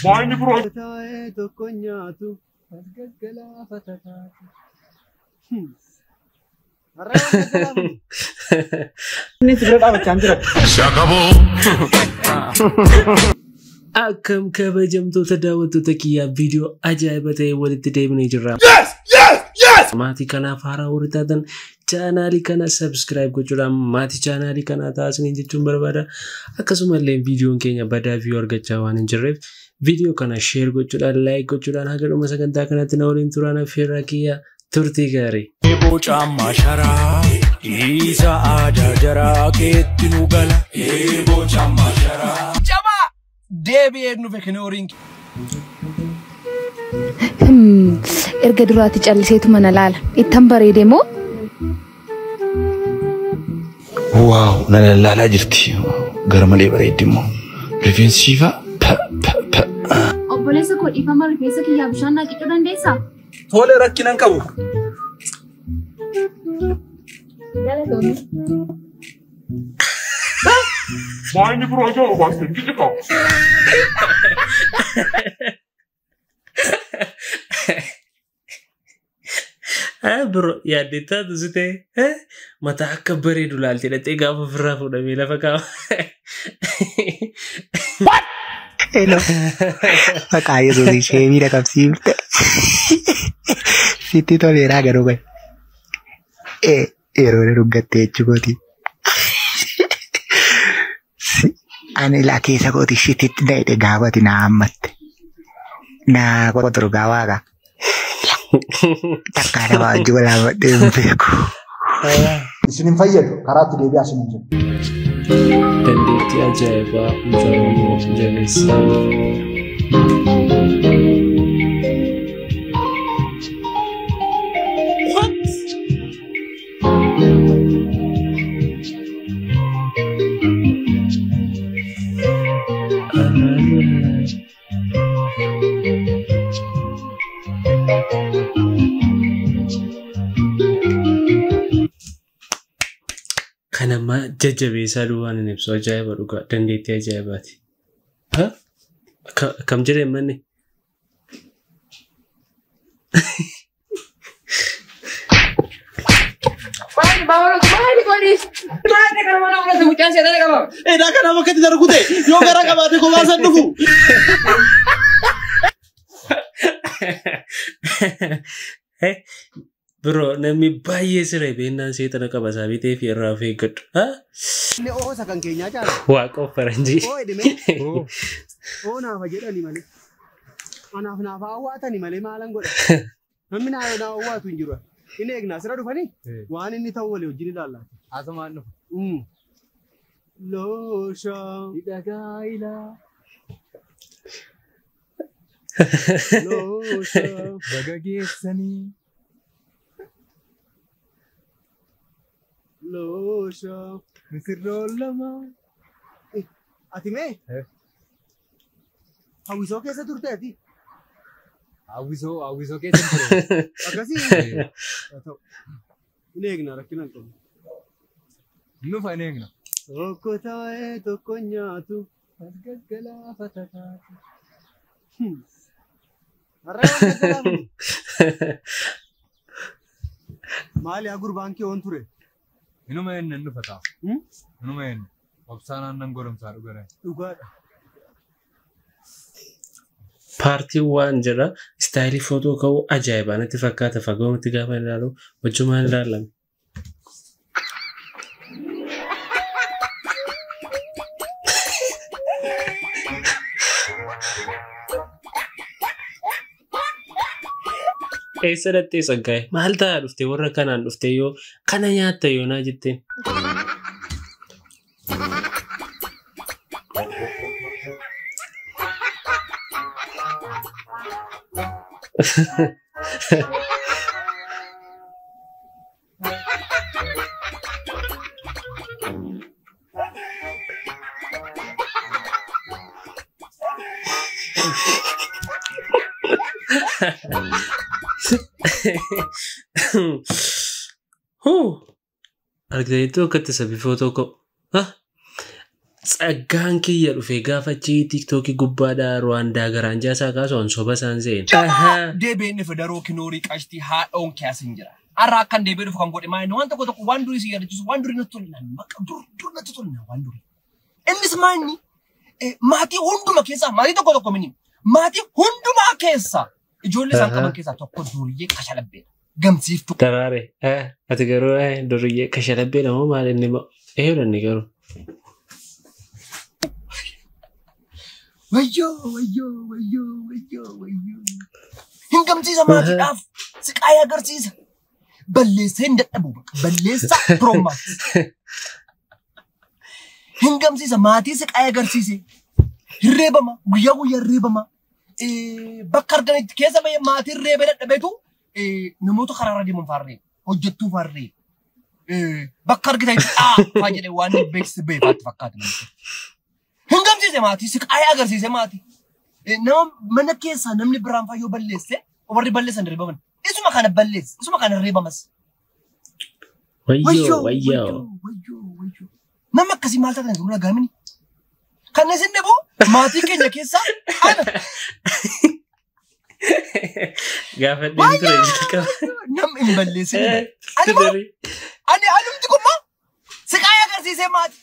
Maini bro. Tae to konyatu. Gala fatata. Ini tidak apa cantik. Akkam kabajamtoota daawwattoota kiyyaa viidiyoo ajaa'iba ta'e walitti deebinee jirra. Maatii kanaaf haaraa warri taatan chaanaalii kana subscribe gochuudhaan maatii chaanaalii kanaa taasisanii jechuun barbaada. Akkasumallee viidiyoon keenya badaa view argachaa waan hin jirreef viidiyoo kana share gochuudhaan like gochuudhaan haga dhuma sagantaa kanatti na waliin turaan affeerraa kiyyaa turtii gaarii. Ebo chama shara, isa ada jara keetti nu gala. Ebo chama shara. Chama, deebi eegnu fekkene orin. Erga duraati calliseetu mana laala. Ittan bareede moo? Waaw, nana laalaa jirti. Gara malee bareeddi immoo. Rifeensiifa obboleessa koo dhiifama rifeensa kiyyaa bishaan naa qicuu dandeessaa? Tole rakkinan qabu. Maini bro aja basta gitu kau. Bro, ya dita tu sute. Mata akka bareedu laaltee dhattee gaafa ofirraa fuudhamee lafa kaa'u. What? Hello. Makaya tu si Shebi dah kapsifte. Siti toleraa garuu gai. Yeroo ruggattee jechuuti. Ani la keessa kooti shititti dheedhe gaafati na hammatte. Na qotoru gaawaaga. Takkaadha waajji walaamadhee hin beeku. Isinin fayyadu karaatti deebi'aa isin jiru. Dandeettii ajaa'ibaa Oromoo jabeessaa. Kanama jajjabeessaa duwwaan hin ibsu ajaa'iba dhugaa dandeettii ajaa'ibaati. Kam jireen manni? Maali konis? Maali kana mana mana sebutan saya tanya kamu. Dah kenapa kita darugute? Yo gara kabate ko basan dugu. Bro, namni baay'ee siree beennaan seetana qaba saabitee fi irraa of eeggadhu. Inni oosa kan keenyaa caala. Waaqa of faranjii. Oo edime. Oo naafa jedhani malee. Anaaf naafa hawwaatani malee maalan godha. Namni naa hawwaatu hin jiru. Inni eegnaa sira dhufanii waan inni ta'u walii wajjin ilaallaa. Asumaan dhufu. Loosha. Hidhagaa ilaa. Loosha. Bagageessanii. Loosha. Misirroon lama. Ati mee? Hawwisoo keessa turte ati? Hawwisoo keessa ture. Akkasii? Inni eegna rakkina hin qabu. Nufa hin eegna. Tokko taa'ee tokko nyaatu. Galgalaa fatataatu. Har'a waan gaggalaamu. Maali haa gurbaan kee oon ture? Inuma eenyu hin dhufataa. Inuma eenyu. Obsaan aannan godhamsaa dhugaraa. Dhugaadha. Paartiin waan jira istaayilii footoo ka'uu ajaa'ibaa natti fakkaata fagoomatti gaafa ilaalu wajjumaan ilaalame. Eessa dhattee saggaa'e? Maal ta'aa dhufte warra kanaan dhufte yoo kana nyaatta yoo naa jetteen? Argitaniitu akkatti sabii footoo ka'u. Tsaggaan kiyya dhufe gaafachi TikTokii gubbaadhaa Rwaandaa garaanjaa isaa kaasuun soba isaan seen. Deebiin federoo kinoorii qashtii haadhoon kiyaasin jira. Arraa akkan deebiin dhufu kan godhe maayini waan tokko tokko waan durii si yaadachiisu waan durii natti tolna bakka dur natti tolna waan durii. Innis maayini maatii hunduma keessaa maatii tokko tokko mini maatii hundumaa keessaa ijoollee isaan qaban keessaa tokko duriyyee kashalabbeedha. Gamsiiftu. Taraare ati garuu duriyyee kashalabbeedha moo maal inni moo eeyyoodhanni garuu. Wayyo. Hingamsiisa maatiidhaaf siqaaya agarsiisa. Balleessa hin dadhabu balleessa Pro-Max. Hingamsiisa maatii siqaaya agarsiise. Hirreebama guyyaa hirreebama. Bakka arganitti keessa bahee maatii hirreebee dadhabeetu namoota karaarra deeman faarree hojjettuu faarree. Bakka argitanitti faa jedhee waan beeksisa beefaatti fakkaata namatti. Hingamsiise maatii siqaaya agarsiise maatii. Nama mana keessaa namni biraan fayyoo balleesse warri balleessan hirreebaman. Isuma kana balleessa isuma kana hirreebamas. Wayyo. Nama akkasii maal taatan jiru lagaamini. Kan isin dhiboo maatii keenya keessaa ana. Gaafa deemtu reejjika. Namni hin balleessine. Ani alumti kummaa siqaaya agarsiisee maatii.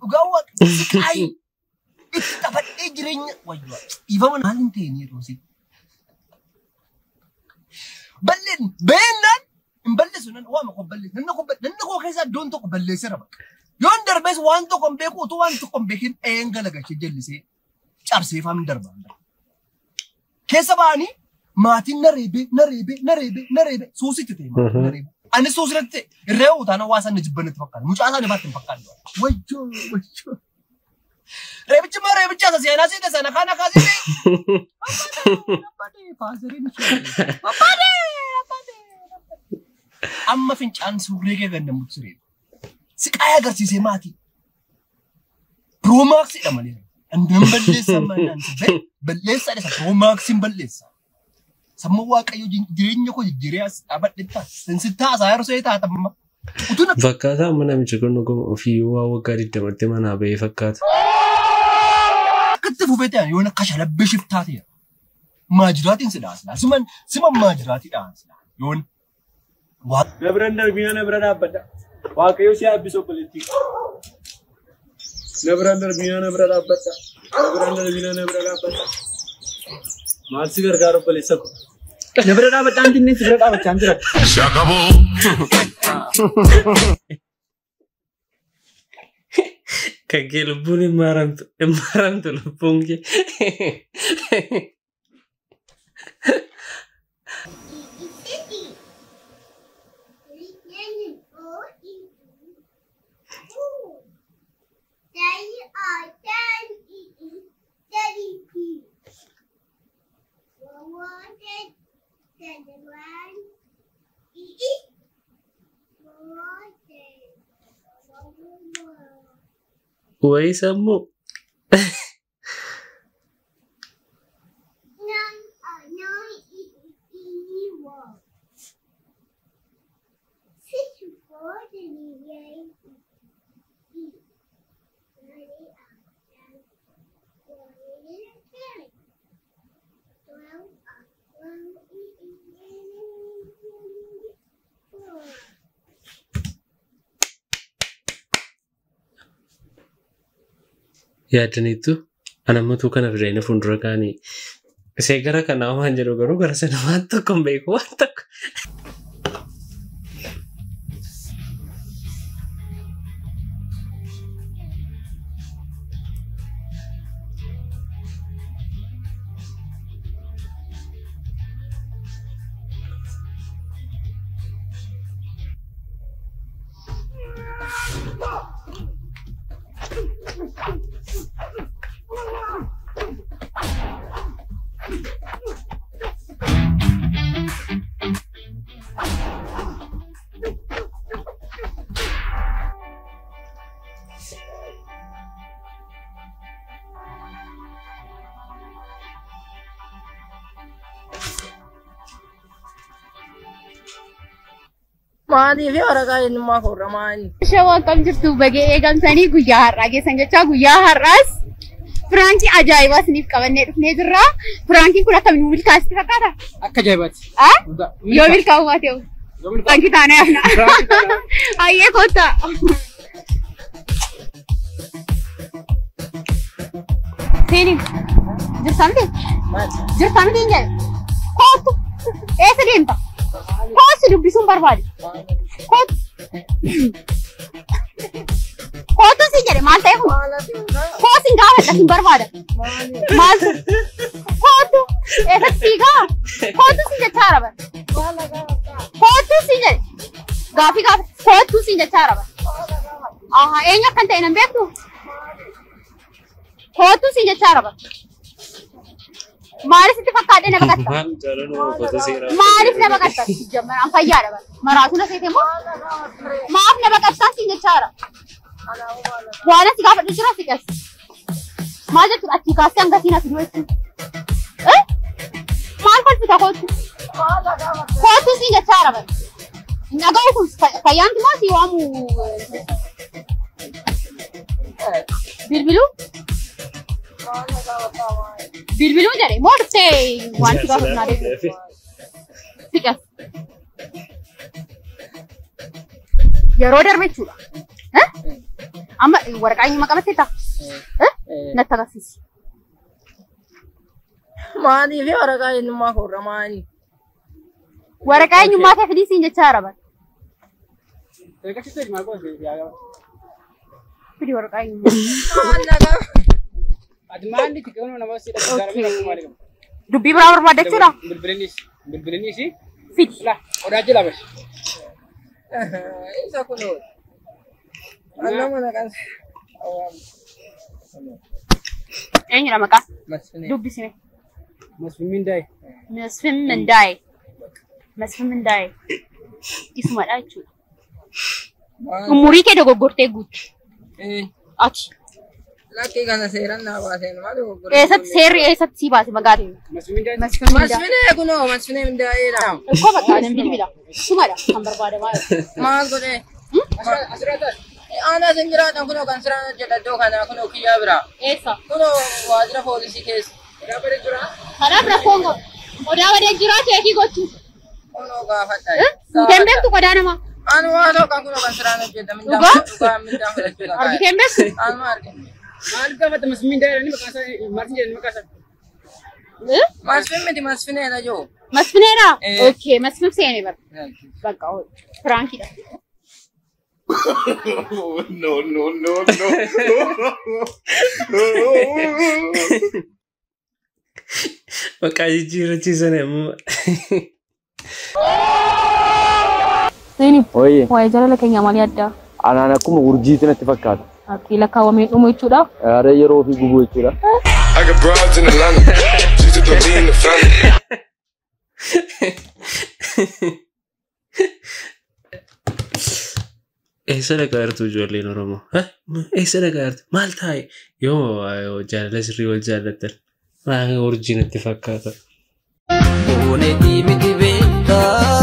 Dhugaa waaqa siqaayi. Itti taphadhee jireenya wayyo. Ifama maal hin ta'e ni yeroo si. Balleen beennaan hin balleessu nan waama ko balleessu. Nanna koo keessaa iddoon tokko balleesseera bakka. Yoon darbees waan tokko hin beeku utuu waan tokko hin beekin galagalchee jallisee cabsee faamni darbaan. Keessa ba'anii maatiin na reebee suusitti ta'e. Ani suusirratti ta'e irree utaana waasan na jibbanitti fakkaata. Mucaa isaanii baatti hin fakkaatu. Wayyo. Reebichi maa reebicha isa seenaa seena sana kana kaasee. Amma fincaan suurree kee gandamutti siree. Siqaaya agarsiisee maatii. Pro-Max dha malee. Andan balleessa manaan sabbe balleessa dha Pro-Max hin balleessa. Sammuu waaqayyo jireenya koo jijjiiree as dhaabadheetta. Sinsittaa asaa yeroo see taata amma. Fakkaataa amma namichi kun ofii waa waggaa 20 manaa bahee fakkaata. Akkatti fufee ta'an yoon akka shalabbee shiftaa ta'e. Maajiraatiin si dhaasila. Sima maajiraatii dhaasila. Yoon. Nabran darbiina nabra dhaabbadha. Waaqayyo si yaabbisoo poliitii. Nabran darbiina nabra dhaabbadha. Nabran darbiina nabra dhaabbadha. Maal si gargaaru poliisa ko. Nabra dhaabbadhaan dinni si bira dhaabachaa jira. Shakaboo. Kaki lubbuun hin maaramtu lubbuun kee. Wai sammu. Yaadaniitu anamatu kana fireenya fuuldura kaanii isee gara kanaa waan jedhu garuu gara sana waan tokko hin beeku waan tokko. Maaliif waraqaa eenyummaa korra maali? Shawwan kam jirtu bagee eegamtanii guyyaa har'aa geessan jechaa guyyaa har'aas Firankii ajaa'ibaa isiniif qabannee dhufnee jirra. Firankiin kun akkamiin milkaa'isitti fakkaata? Akka ajaa'ibaati. Yoo milkaa'u baate yoo. Firankii taanee hafna. Hayyee kottaa. Seeni jirtaanti? Jirtaanti hin jedhe. Kootu eessa deemta? Kootu dubbisuun barbaade. Kootu. Kootu si jedhe maal ta'eef? Kootu hin gaafadha hin barbaada. Maal? Kootu eessatti siigaa? Kootu si jechaa araba. Kootu si jedhe. Gaafii kootu si jechaa araba. Aha eenyu akkan ta'e nan beektu? Kootu si jechaa araba. Maaliif itti fakkaatee na baqatta? Maaliif na baqatta? Jammaraan fayyaadha bara. Maraatu na seete moo? Maaf na baqattaan si jechaa araba. Waan asii gaafadhu jira si qas. Maal jechuudha achii kaasee hanga siin asii du'eessu. Maal kolfita kootu? Kootu si jechaa araba. Naga'u kun fayyaanti moo si waamu? Bilbiluu? Bilbiluu jedhe moo dhuftee waan si gaafatu naa deebi'u? Si qas. Yeroo darbe jechuudha. Amma waraqaa eenyummaa qabattee ta'a? Natti agarsiisi. Maaliif waraqaa eenyummaa korra maali? Waraqaa eenyummaa kee fidii siin jechaa araba. Fidii waraqaa eenyummaa. Dubbii biraa barbaadda jechuudha? Bilbilinis. Fidi. Odaa jila bashi. Isa kunoo. Anna mana kan. Eenyudha maqaa? Masfinee. Dubbisime. Masfin Mindaa'e. Masfin Mindaa'e. Masfin Mindaa'e. Isumadha jechuudha. Umurii kee dogoggortee guutu. Ati. Lakkii kana seeraan naa baaseen maal dogoggoree? Eessatti seerri eessatti sii baase magaalaa? Masfin Mindaa'e. Masfin Mindaa'e. Masfinee kunoo masfinee mindaa'eedha. Akkoo bakka nan bilbila. Isumadha kan barbaadamaa jiru. Maal godhee? Asirratti. Ana sin jiraatan kunoo kan siraan hojjedha iddoo kana kunoo kiyyaa biraa. Eessa? Kunoo waajjira poolisii keessa. Kanaaf rakkoon qabu. Qodaa badee jiraa keekii gochuu. Kunoo gaafadha. Fuuteen beektu qodaa namaa. Anu waa tokko kunoo kan siraan hojjedha. Dhugaa? Dhugaa mindaan fudhachuudha. Argiteen beektu? Anuma argina. Maal gaafata Masfin Mindaa'e ni maqaan isaa Martin jedhani maqaan isaa. Masfin miti masfineedha joo. Masfineedha? Okay, masfin seenee bara. Bakka Firaankiidha. No. Maqaa jijjiirachiisan ammoo. Seeni. Oye, Waa'ee jaalala keenya maal yaaddaa? anaan akkuma urjiitu natti fakkaata. Akkii lakkaawwamee dhumu jechuudha. Aare yeroo ofii gubuu jechuudha. I got broads in Atlanta. She's a lean in the family. Eessa dhaqaa jirtu ijoolleen Oromoo? Eessa dhaqaa jirtu? Maal taa'e? Yoo jaalala sirrii wal jaallattan maal urjii natti fakkaata? Boone diimiti beektaa.